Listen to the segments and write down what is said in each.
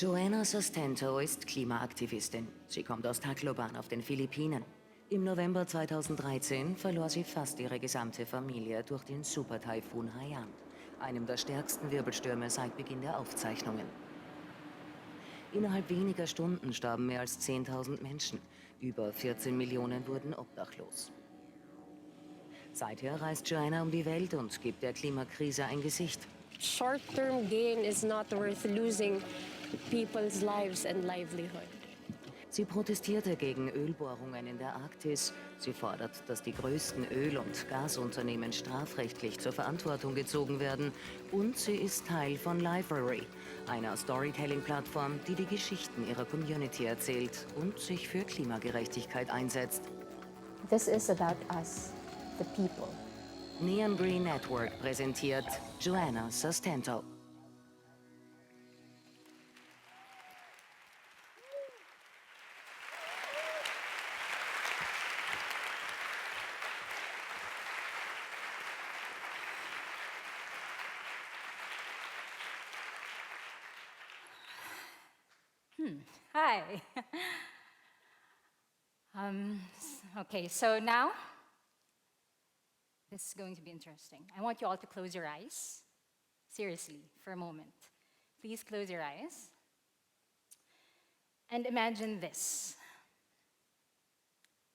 Joanna Sustento ist Klimaaktivistin. Sie kommt aus Tacloban auf den Philippinen. Im November 2013 verlor sie fast ihre gesamte Familie durch den Supertaifun Haiyan, einem der stärksten Wirbelstürme seit Beginn der Aufzeichnungen. Innerhalb weniger Stunden starben mehr als 10.000 Menschen. Über 14 Millionen wurden obdachlos. Seither reist Joanna um die Welt und gibt der Klimakrise ein Gesicht. Short-term gain is not worth losing people's lives and livelihood. Sie protestierte gegen Ölbohrungen in der Arktis. Sie fordert, dass die größten Öl- und Gasunternehmen strafrechtlich zur Verantwortung gezogen werden. Und sie ist Teil von Library, einer Storytelling-Plattform, die die Geschichten ihrer Community erzählt und sich für Klimagerechtigkeit einsetzt. This is about us, the people. Neon Green Network präsentiert Joanna Sustento. Hi. Okay, so now, this is going to be interesting. I want you all to close your eyes. Seriously, for a moment. Please close your eyes. And imagine this.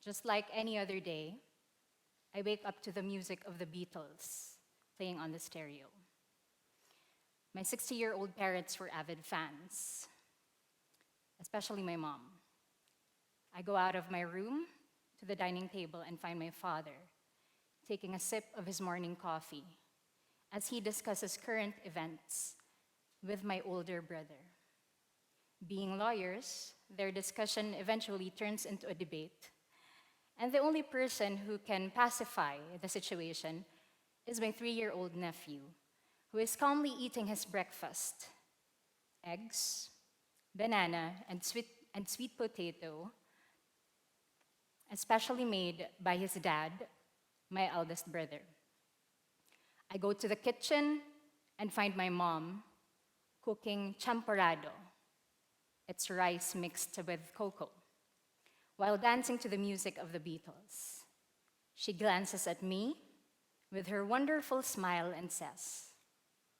Just like any other day, I wake up to the music of the Beatles playing on the stereo. My 60-year-old parents were avid fans, especially my mom. I go out of my room to the dining table and find my father taking a sip of his morning coffee as he discusses current events with my older brother. Being lawyers, their discussion eventually turns into a debate, and the only person who can pacify the situation is my 3-year-old nephew, who is calmly eating his breakfast: eggs, banana, and sweet potato, especially made by his dad, my eldest brother. I go to the kitchen and find my mom cooking champorado. It's rice mixed with cocoa, while dancing to the music of the Beatles. She glances at me with her wonderful smile and says,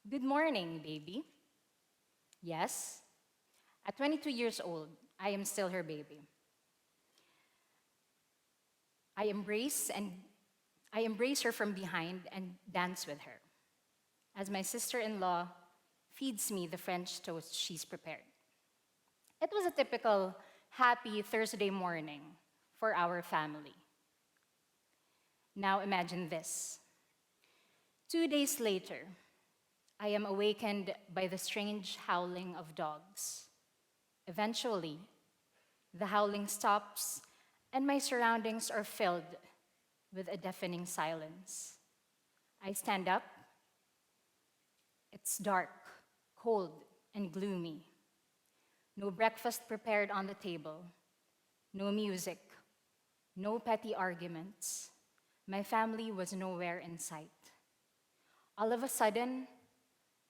"Good morning, baby." Yes, at 22 years old, I am still her baby. I embrace her from behind and dance with her, as my sister-in-law feeds me the French toast she's prepared. It was a typical happy Thursday morning for our family. Now imagine this. 2 days later, I am awakened by the strange howling of dogs. Eventually, the howling stops and my surroundings are filled with a deafening silence. I stand up. It's dark, cold, and gloomy. No breakfast prepared on the table, no music, no petty arguments. My family was nowhere in sight. All of a sudden,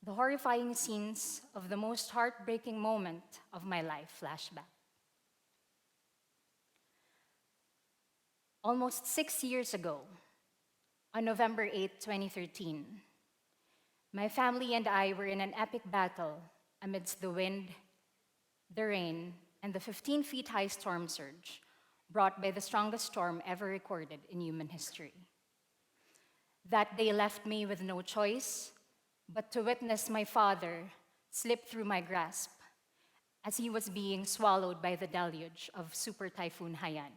the horrifying scenes of the most heartbreaking moment of my life flash back. Almost 6 years ago, on November 8, 2013, my family and I were in an epic battle amidst the wind, the rain, and the 15-feet-high storm surge brought by the strongest storm ever recorded in human history. That day left me with no choice but to witness my father slip through my grasp as he was being swallowed by the deluge of Supertaifun Haiyan.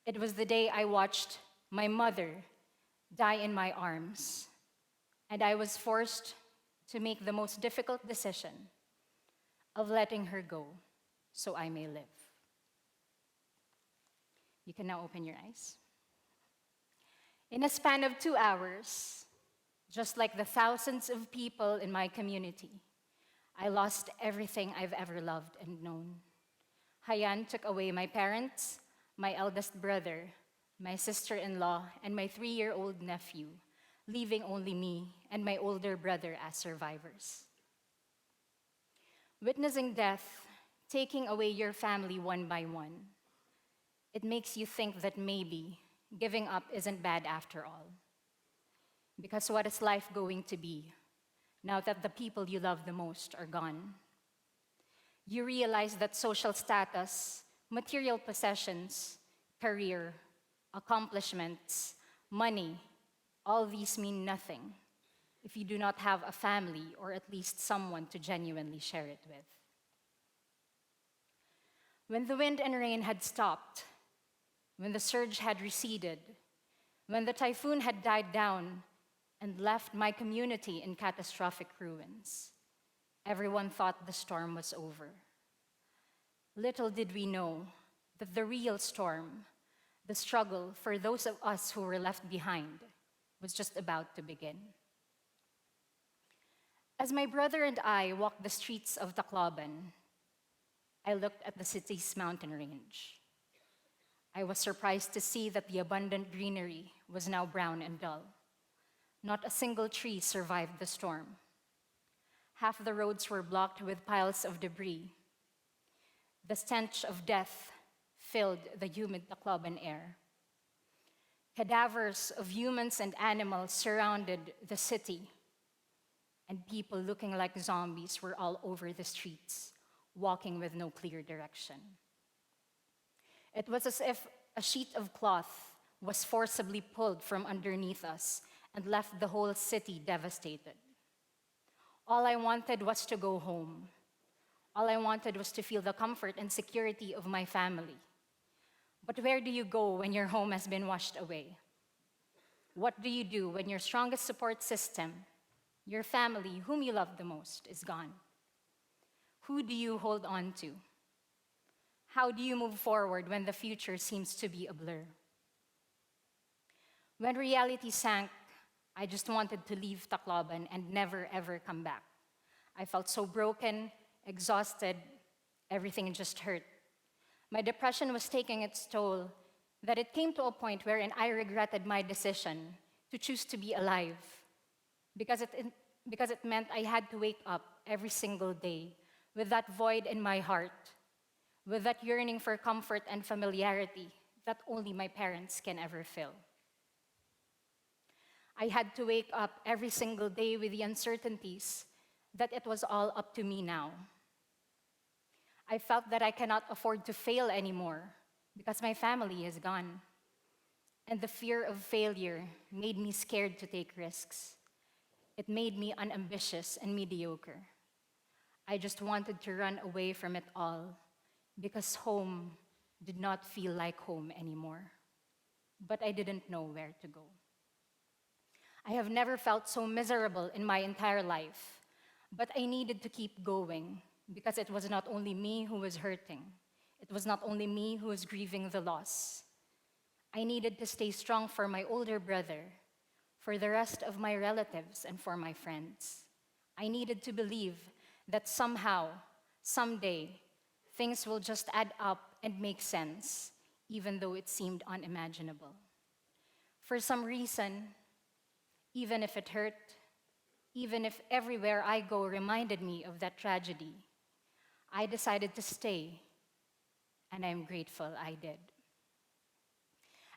It was the day I watched my mother die in my arms, and I was forced to make the most difficult decision of letting her go so I may live. You can now open your eyes. In a span of 2 hours, just like the thousands of people in my community, I lost everything I've ever loved and known. Haiyan took away my parents, my eldest brother, my sister-in-law, and my 3-year-old nephew, leaving only me and my older brother as survivors. Witnessing death, taking away your family one by one, it makes you think that maybe giving up isn't bad after all. Because what is life going to be now that the people you love the most are gone? You realize that social status, material possessions, career, accomplishments, money, all these mean nothing if you do not have a family or at least someone to genuinely share it with. When the wind and rain had stopped, when the surge had receded, when the typhoon had died down and left my community in catastrophic ruins, everyone thought the storm was over. Little did we know that the real storm, the struggle for those of us who were left behind, was just about to begin. As my brother and I walked the streets of Tacloban, I looked at the city's mountain range. I was surprised to see that the abundant greenery was now brown and dull. Not a single tree survived the storm. Half the roads were blocked with piles of debris. The stench of death filled the humid Tacloban air. Cadavers of humans and animals surrounded the city, and people looking like zombies were all over the streets, walking with no clear direction. It was as if a sheet of cloth was forcibly pulled from underneath us and left the whole city devastated. All I wanted was to go home. All I wanted was to feel the comfort and security of my family. But where do you go when your home has been washed away? What do you do when your strongest support system, your family, whom you love the most, is gone? Who do you hold on to? How do you move forward when the future seems to be a blur? When reality sank, I just wanted to leave Tacloban and never ever come back. I felt so broken, exhausted, everything just hurt. My depression was taking its toll that it came to a point wherein I regretted my decision to choose to be alive because it meant I had to wake up every single day with that void in my heart, with that yearning for comfort and familiarity that only my parents can ever fill. I had to wake up every single day with the uncertainties that it was all up to me now. I felt that I cannot afford to fail anymore because my family is gone. And the fear of failure made me scared to take risks. It made me unambitious and mediocre. I just wanted to run away from it all because home did not feel like home anymore. But I didn't know where to go. I have never felt so miserable in my entire life, but I needed to keep going because it was not only me who was hurting. It was not only me who was grieving the loss. I needed to stay strong for my older brother, for the rest of my relatives, and for my friends. I needed to believe that somehow, someday, things will just add up and make sense, even though it seemed unimaginable. For some reason, even if it hurt, even if everywhere I go reminded me of that tragedy, I decided to stay, and I'm grateful I did.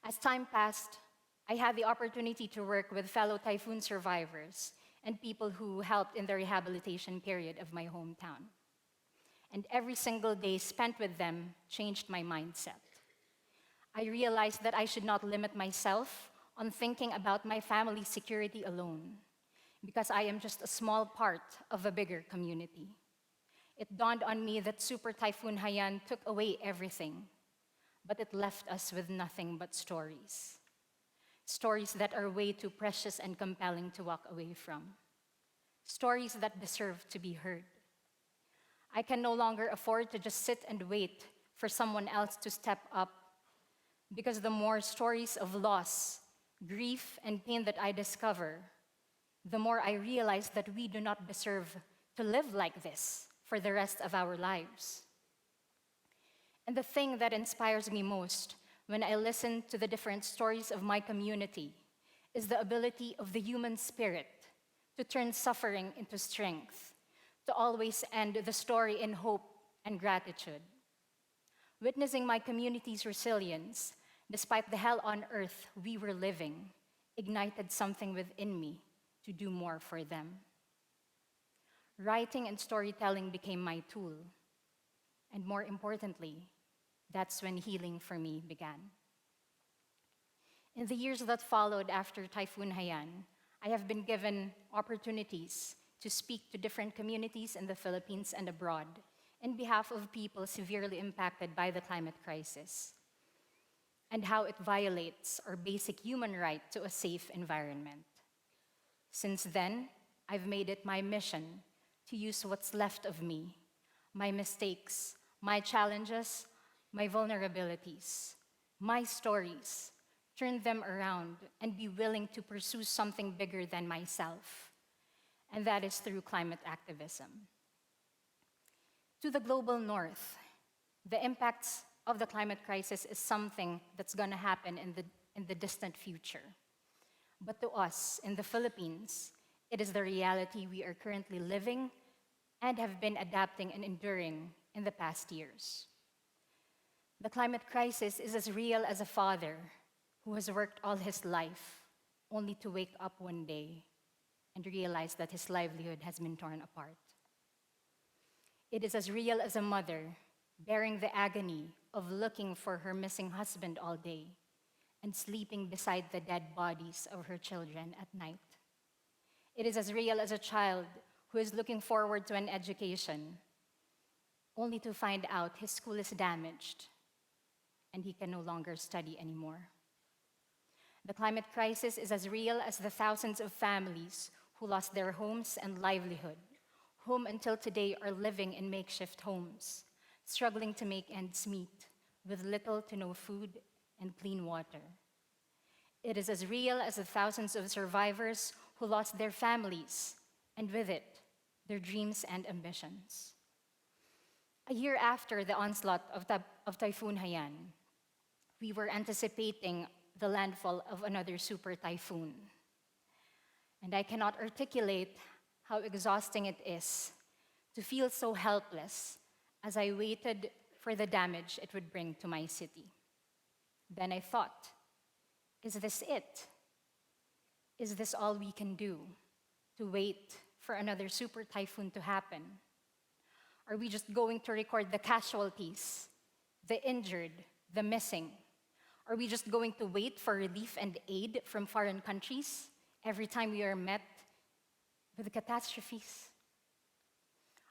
As time passed, I had the opportunity to work with fellow typhoon survivors and people who helped in the rehabilitation period of my hometown. And every single day spent with them changed my mindset. I realized that I should not limit myself on thinking about my family's security alone, because I am just a small part of a bigger community. It dawned on me that Supertaifun Haiyan took away everything, but it left us with nothing but stories. Stories that are way too precious and compelling to walk away from. Stories that deserve to be heard. I can no longer afford to just sit and wait for someone else to step up, because the more stories of loss, grief, and pain that I discover, the more I realize that we do not deserve to live like this for the rest of our lives. And the thing that inspires me most when I listen to the different stories of my community is the ability of the human spirit to turn suffering into strength, to always end the story in hope and gratitude. Witnessing my community's resilience, despite the hell on earth we were living, ignited something within me to do more for them. Writing and storytelling became my tool. And more importantly, that's when healing for me began. In the years that followed after Typhoon Haiyan, I have been given opportunities to speak to different communities in the Philippines and abroad in behalf of people severely impacted by the climate crisis and how it violates our basic human right to a safe environment. Since then, I've made it my mission to use what's left of me, my mistakes, my challenges, my vulnerabilities, my stories, turn them around and be willing to pursue something bigger than myself. And that is through climate activism. To the global north, the impacts of the climate crisis is something that's going to happen in the distant future. But to us in the Philippines, it is the reality we are currently living and have been adapting and enduring in the past years. The climate crisis is as real as a father who has worked all his life only to wake up one day and realize that his livelihood has been torn apart. It is as real as a mother bearing the agony of looking for her missing husband all day and sleeping beside the dead bodies of her children at night. It is as real as a child who is looking forward to an education only to find out his school is damaged and he can no longer study anymore. The climate crisis is as real as the thousands of families who lost their homes and livelihood, whom until today are living in makeshift homes, struggling to make ends meet with little to no food and clean water. It is as real as the thousands of survivors who lost their families, and with it, their dreams and ambitions. A year after the onslaught of Typhoon Haiyan, we were anticipating the landfall of another super typhoon. And I cannot articulate how exhausting it is to feel so helpless as I waited for the damage it would bring to my city. Then I thought, is this it? Is this all we can do, to wait for another super typhoon to happen? Are we just going to record the casualties, the injured, the missing? Are we just going to wait for relief and aid from foreign countries every time we are met with catastrophes?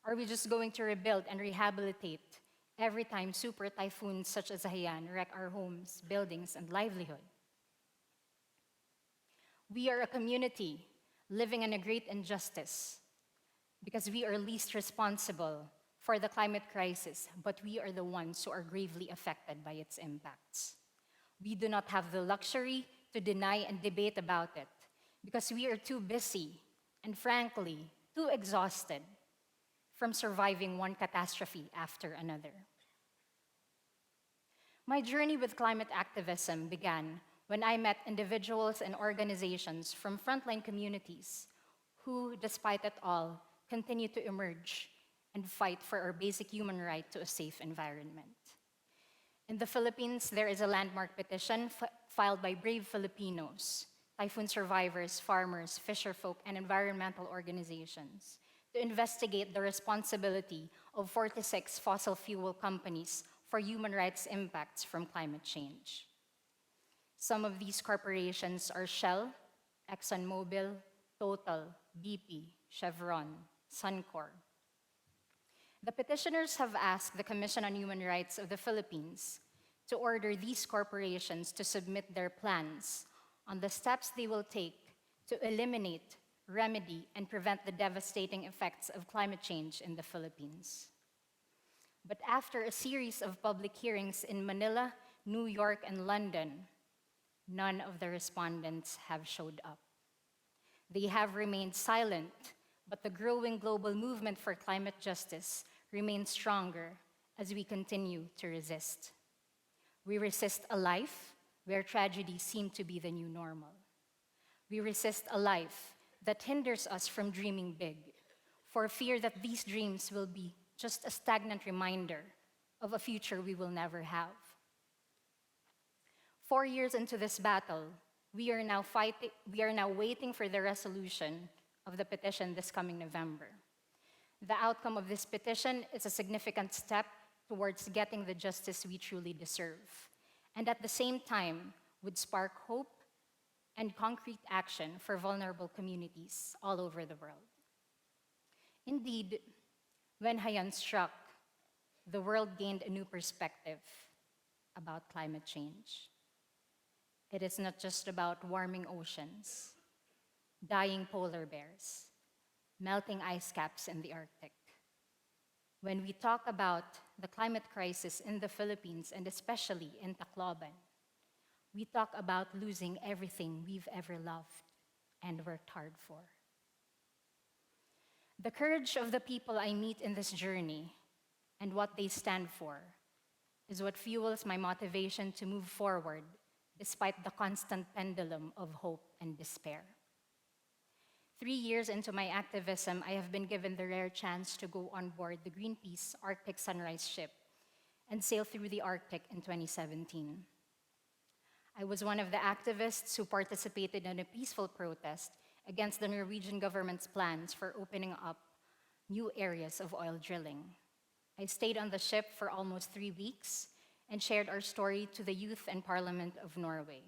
Are we just going to rebuild and rehabilitate every time super typhoons such as Haiyan wreck our homes, buildings, and livelihood? We are a community living in a great injustice because we are least responsible for the climate crisis, but we are the ones who are gravely affected by its impacts. We do not have the luxury to deny and debate about it because we are too busy and, frankly, too exhausted from surviving one catastrophe after another. My journey with climate activism began when I met individuals and organizations from frontline communities who, despite it all, continue to emerge and fight for our basic human right to a safe environment. In the Philippines, there is a landmark petition filed by brave Filipinos, typhoon survivors, farmers, fisherfolk, and environmental organizations to investigate the responsibility of 46 fossil fuel companies for human rights impacts from climate change. Some of these corporations are Shell, ExxonMobil, Total, BP, Chevron, Suncor. The petitioners have asked the Commission on Human Rights of the Philippines to order these corporations to submit their plans on the steps they will take to eliminate, remedy, and prevent the devastating effects of climate change in the Philippines. But after a series of public hearings in Manila, New York, and London, none of the respondents have showed up. They have remained silent, but the growing global movement for climate justice remains stronger as we continue to resist. We resist a life where tragedy seemed to be the new normal. We resist a life that hinders us from dreaming big, for fear that these dreams will be just a stagnant reminder of a future we will never have. 4 years into this battle, we are now waiting for the resolution of the petition this coming November. The outcome of this petition is a significant step towards getting the justice we truly deserve, and at the same time would spark hope and concrete action for vulnerable communities all over the world. Indeed, when Haiyan struck, the world gained a new perspective about climate change. It is not just about warming oceans, dying polar bears, melting ice caps in the Arctic. When we talk about the climate crisis in the Philippines, and especially in Tacloban, we talk about losing everything we've ever loved and worked hard for. The courage of the people I meet in this journey and what they stand for is what fuels my motivation to move forward despite the constant pendulum of hope and despair. 3 years into my activism, I have been given the rare chance to go on board the Greenpeace Arctic Sunrise ship and sail through the Arctic in 2017. I was one of the activists who participated in a peaceful protest against the Norwegian government's plans for opening up new areas of oil drilling. I stayed on the ship for almost 3 weeks and shared our story to the youth and Parliament of Norway.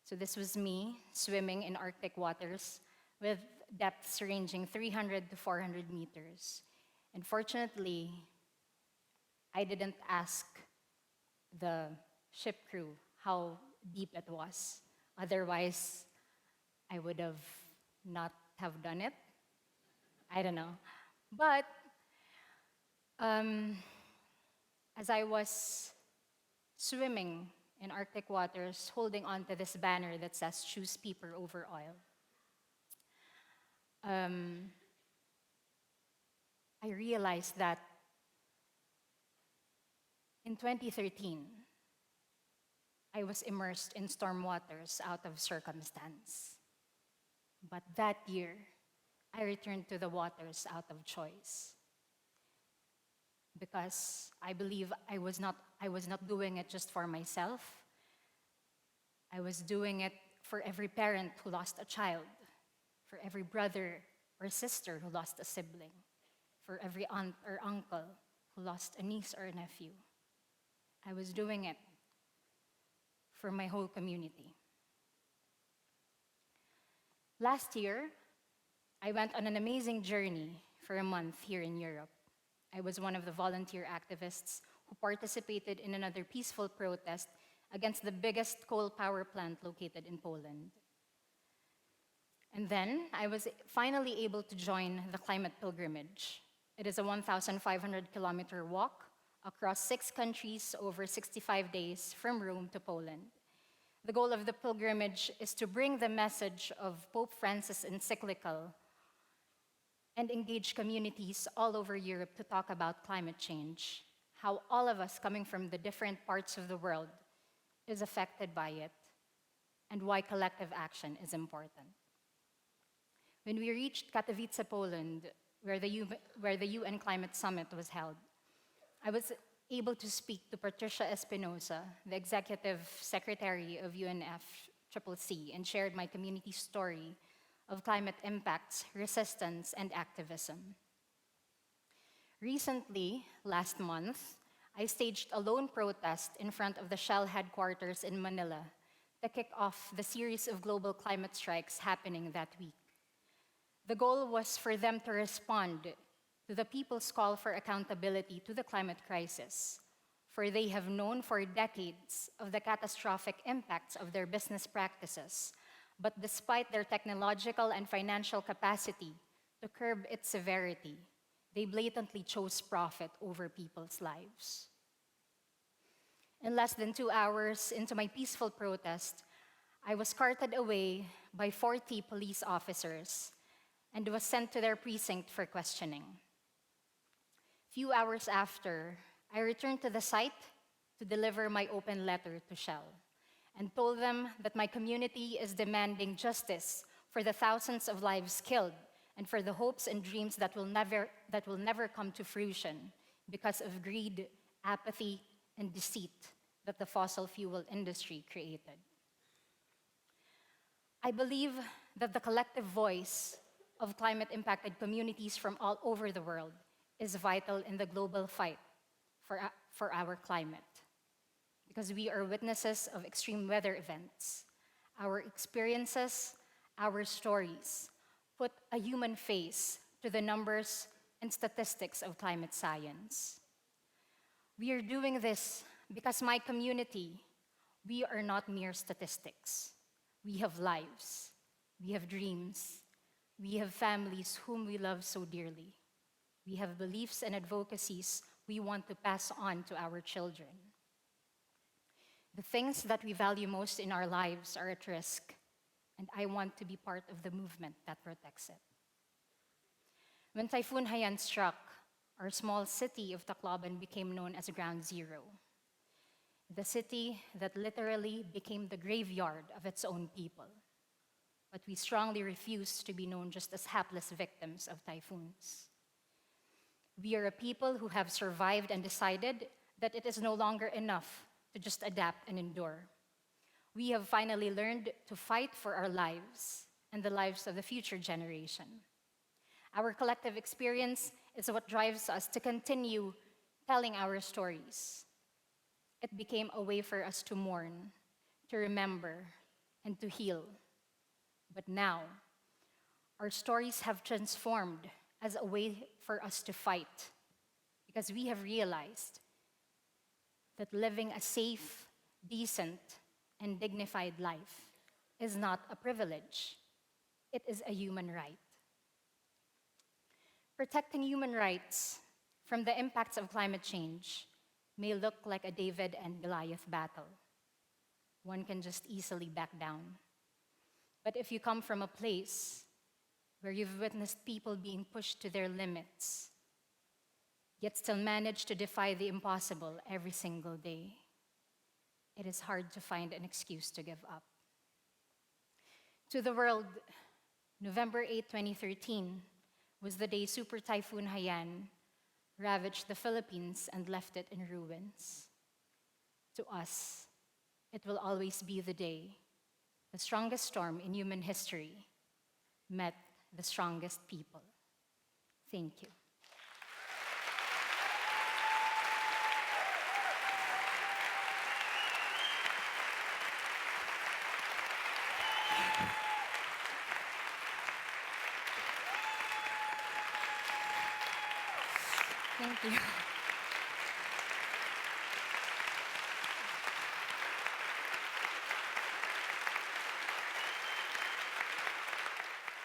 So this was me swimming in Arctic waters with depths ranging 300 to 400 meters. And fortunately, I didn't ask the ship crew how deep it was. Otherwise, I would have not have done it. I don't know. But as I was swimming in Arctic waters, holding on to this banner that says, "Choose paper over oil," I realized that in 2013, I was immersed in storm waters out of circumstance. But that year, I returned to the waters out of choice. Because I believe I was not doing it just for myself. I was doing it for every parent who lost a child, for every brother or sister who lost a sibling, for every aunt or uncle who lost a niece or a nephew. I was doing it for my whole community. Last year, I went on an amazing journey for a month here in Europe. I was one of the volunteer activists who participated in another peaceful protest against the biggest coal power plant located in Poland. And then I was finally able to join the climate pilgrimage. It is a 1,500-kilometer walk across 6 countries over 65 days from Rome to Poland. The goal of the pilgrimage is to bring the message of Pope Francis' encyclical and engage communities all over Europe to talk about climate change, how all of us coming from the different parts of the world is affected by it, and why collective action is important. When we reached Katowice, Poland, where the UN Climate Summit was held, I was able to speak to Patricia Espinosa, the Executive Secretary of UNFCCC, and shared my community's story of climate impacts, resistance, and activism. Recently, last month, I staged a lone protest in front of the Shell headquarters in Manila to kick off the series of global climate strikes happening that week. The goal was for them to respond to the people's call for accountability to the climate crisis, for they have known for decades of the catastrophic impacts of their business practices. But despite their technological and financial capacity to curb its severity, they blatantly chose profit over people's lives. In less than 2 hours into my peaceful protest, I was carted away by 40 police officers and was sent to their precinct for questioning. Few hours after, I returned to the site to deliver my open letter to Shell and told them that my community is demanding justice for the thousands of lives killed and for the hopes and dreams that will never come to fruition because of greed, apathy, and deceit that the fossil fuel industry created. I believe that the collective voice of climate-impacted communities from all over the world is vital in the global fight for our climate, because we are witnesses of extreme weather events. Our experiences, our stories, put a human face to the numbers and statistics of climate science. We are doing this because my community, we are not mere statistics. We have lives, we have dreams, we have families whom we love so dearly. We have beliefs and advocacies we want to pass on to our children. The things that we value most in our lives are at risk, and I want to be part of the movement that protects it. When Typhoon Haiyan struck, our small city of Tacloban became known as Ground Zero, the city that literally became the graveyard of its own people. But we strongly refuse to be known just as hapless victims of typhoons. We are a people who have survived and decided that it is no longer enough to just adapt and endure. We have finally learned to fight for our lives and the lives of the future generation. Our collective experience is what drives us to continue telling our stories. It became a way for us to mourn, to remember, and to heal. But now, our stories have transformed as a way for us to fight, because we have realized that living a safe, decent, and dignified life is not a privilege. It is a human right. Protecting human rights from the impacts of climate change may look like a David and Goliath battle. One can just easily back down. But if you come from a place where you've witnessed people being pushed to their limits, yet still manage to defy the impossible every single day, it is hard to find an excuse to give up. To the world, November 8, 2013 was the day Supertaifun Haiyan ravaged the Philippines and left it in ruins. To us, it will always be the day the strongest storm in human history met the strongest people. Thank you. Thank you.